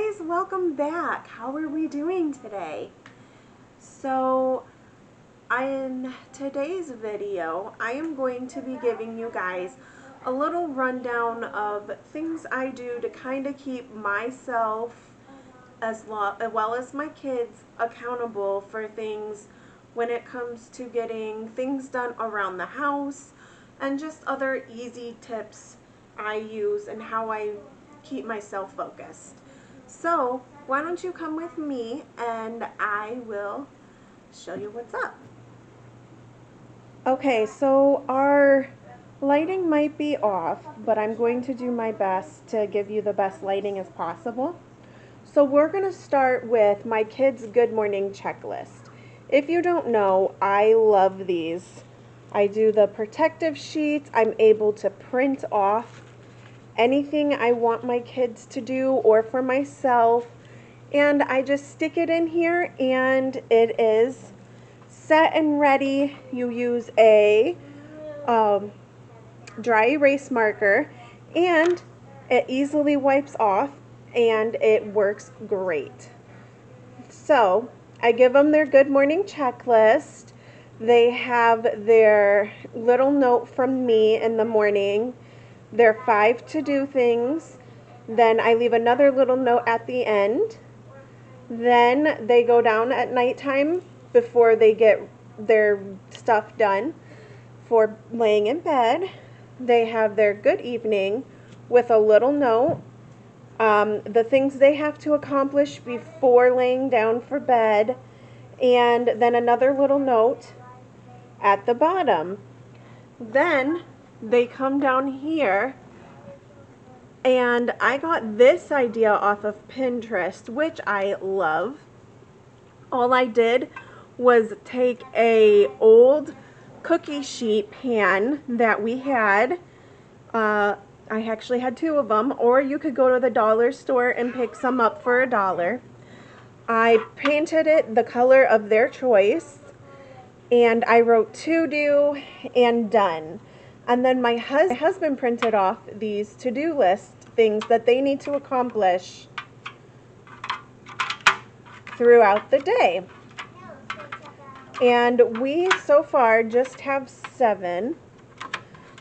guys, welcome back. How are we doing today? So in today's video, I am going to be giving you guys a little rundown of things I do to kind of keep myself as well as my kids accountable for things when it comes to getting things done around the house and just other easy tips I use and how I keep myself focused. So why don't you come with me and I will show you what's up. Okay, so our lighting might be off, but I'm going to do my best to give you the best lighting as possible. So we're going to start with my kids' good morning checklist. If you don't know, I love these. I do the protective sheets. I'm able to print off anything I want my kids to do or for myself, and I just stick it in here and it is set and ready. You use a dry erase marker and it easily wipes off and it works great. So I give them their good morning checklist. They have their little note from me in the morning, their 5 to-do things. Then I leave another little note at the end. Then they go down at nighttime before they get their stuff done for laying in bed. They have their good evening with a little note, the things they have to accomplish before laying down for bed, and then another little note at the bottom. Then they come down here, and I got this idea off of Pinterest, which I love. All I did was take a old cookie sheet pan that we had. I actually had 2 of them, or you could go to the dollar store and pick some up for $1. I painted it the color of their choice, and I wrote to do and done. And then my husband printed off these to-do list things that they need to accomplish throughout the day. And we so far just have 7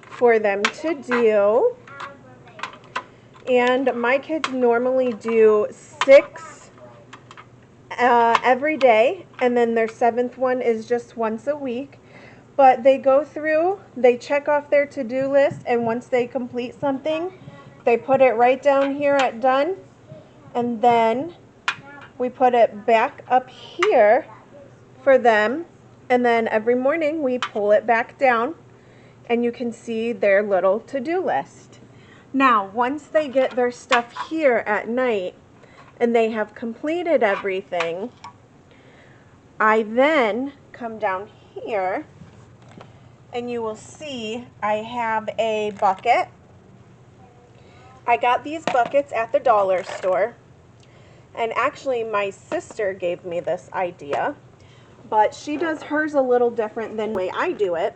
for them to do. And my kids normally do 6 every day, and then their 7th one is just once a week. But they go through, they check off their to-do list, and once they complete something, they put it right down here at done, and then we put it back up here for them, and then every morning we pull it back down, and you can see their little to-do list. Now, once they get their stuff here at night, and they have completed everything, I then come down here, and you will see I have a bucket. I got these buckets at the dollar store, and actually my sister gave me this idea, but she does hers a little different than the way I do it.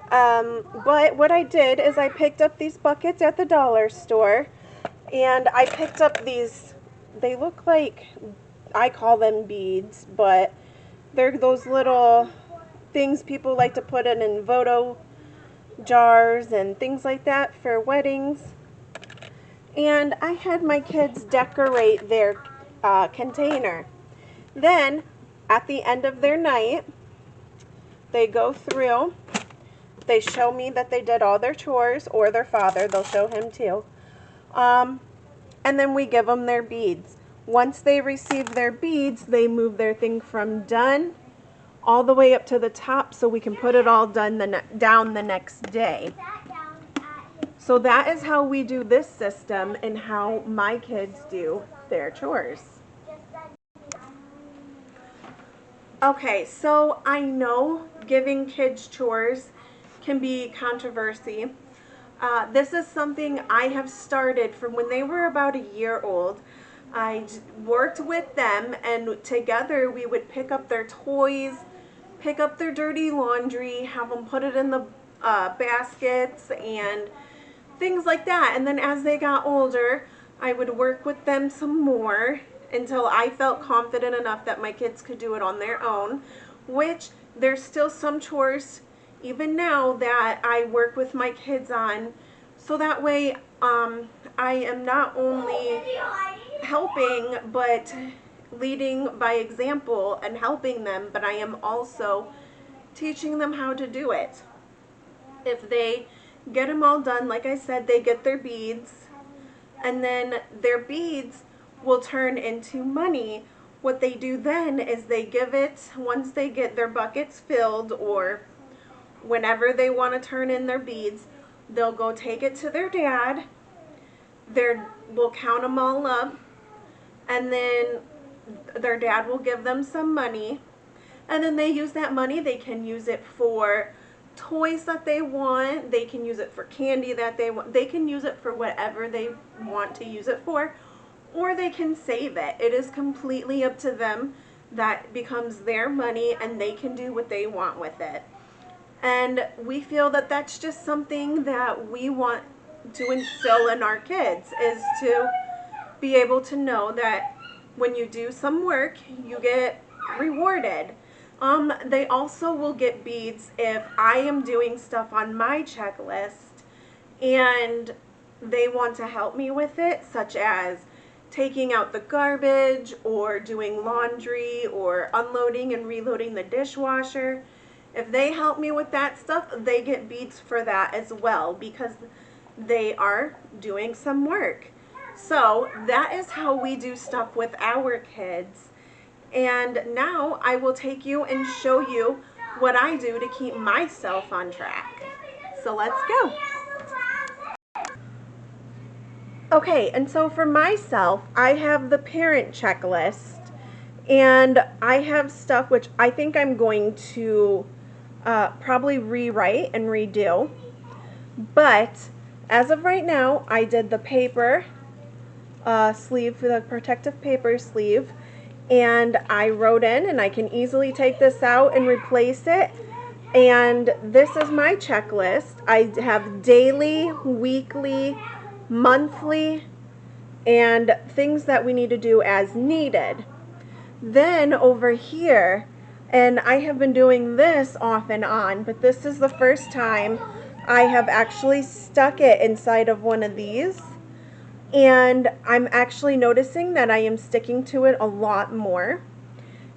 But what I did is I picked up these buckets at the dollar store, and I picked up these, they look like, I call them beads, but they're those little things people like to put in photo jars and things like that for weddings. And I had my kids decorate their container. Then, at the end of their night, they go through, they show me that they did all their chores, or their father, they'll show him too. And then we give them their beads. Once they receive their beads, they move their thing from done all the way up to the top so we can put it all down the next day. So that is how we do this system and how my kids do their chores. Okay, so I know giving kids chores can be controversy. This is something I have started from when they were about a year old. I worked with them, and together we would pick up their toys, pick up their dirty laundry, have them put it in the baskets and things like that. And then as they got older, I would work with them some more until I felt confident enough that my kids could do it on their own, which there's still some chores even now that I work with my kids on. So that way I am not only helping but leading by example and helping them, but I am also teaching them how to do it. If they get them all done, like I said, they get their beads, and then their beads will turn into money. What they do then is they give it, once they get their buckets filled, or whenever they want to turn in their beads, they'll go take it to their dad. Will count them all up, and then their dad will give them some money, and then they use that money. They can use it for toys that they want. They can use it for candy that they want. They can use it for whatever they want to use it for, or they can save it. It is completely up to them. That becomes their money, and they can do what they want with it. And we feel that that's just something that we want to instill in our kids, is to be able to know that when you do some work, you get rewarded. They also will get beads if I am doing stuff on my checklist and they want to help me with it, such as taking out the garbage or doing laundry or unloading and reloading the dishwasher. If they help me with that stuff, they get beads for that as well, because they are doing some work. So that is how we do stuff with our kids. And now I will take you and show you what I do to keep myself on track. So let's go. Okay, and so for myself, I have the parent checklist, and I have stuff which I think I'm going to probably rewrite and redo. But as of right now, I did the paper sleeve, for the protective paper sleeve, and I wrote in, and I can easily take this out and replace it. And this is my checklist. I have daily, weekly, monthly, and things that we need to do as needed. Then over here, and I have been doing this off and on, but this is the first time I have actually stuck it inside of one of these. And I'm actually noticing that I am sticking to it a lot more.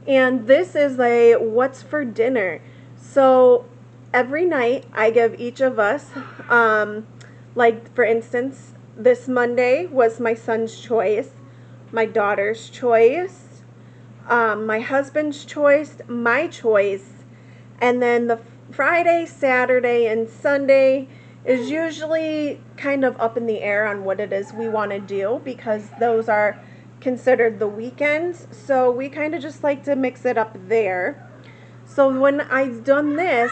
And this is a what's for dinner. So every night I give each of us, like for instance, this Monday was my son's choice, my daughter's choice, my husband's choice, my choice, and then the Friday, Saturday, and Sunday is usually kind of up in the air on what it is we want to do, because those are considered the weekends. So we kind of just like to mix it up there. So when I've done this,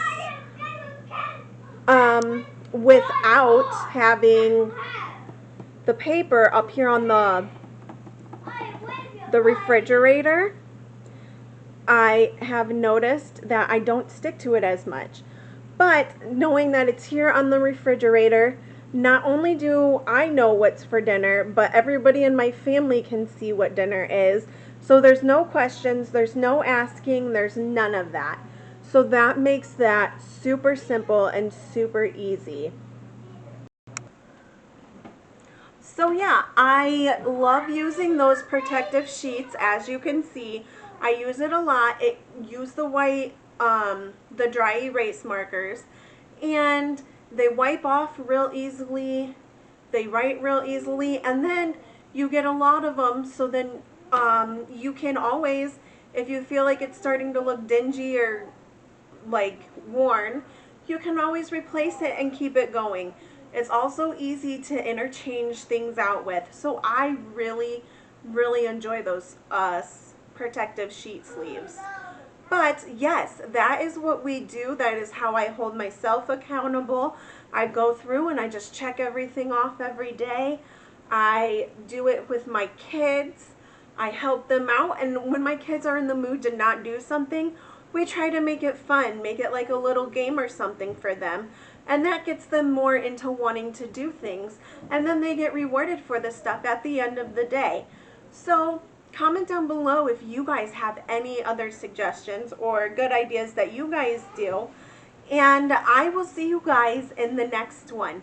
without having the paper up here on the refrigerator, I have noticed that I don't stick to it as much. But knowing that it's here on the refrigerator, not only do I know what's for dinner, but everybody in my family can see what dinner is. So there's no questions, there's no asking, there's none of that. So that makes that super simple and super easy. So yeah, I love using those protective sheets. As you can see, I use it a lot. Use the white, the dry erase markers, and they wipe off real easily. They write real easily, and then you get a lot of them. So then you can always, if you feel like it's starting to look dingy or like worn, you can always replace it and keep it going. It's also easy to interchange things out with. So I really, really enjoy those protective sheet sleeves. But yes, that is what we do. That is how I hold myself accountable. I go through and I just check everything off every day. I do it with my kids. I help them out. And when my kids are in the mood to not do something, we try to make it fun, make it like a little game or something for them. And that gets them more into wanting to do things. And then they get rewarded for this stuff at the end of the day. So comment down below if you guys have any other suggestions or good ideas that you guys do. And I will see you guys in the next one.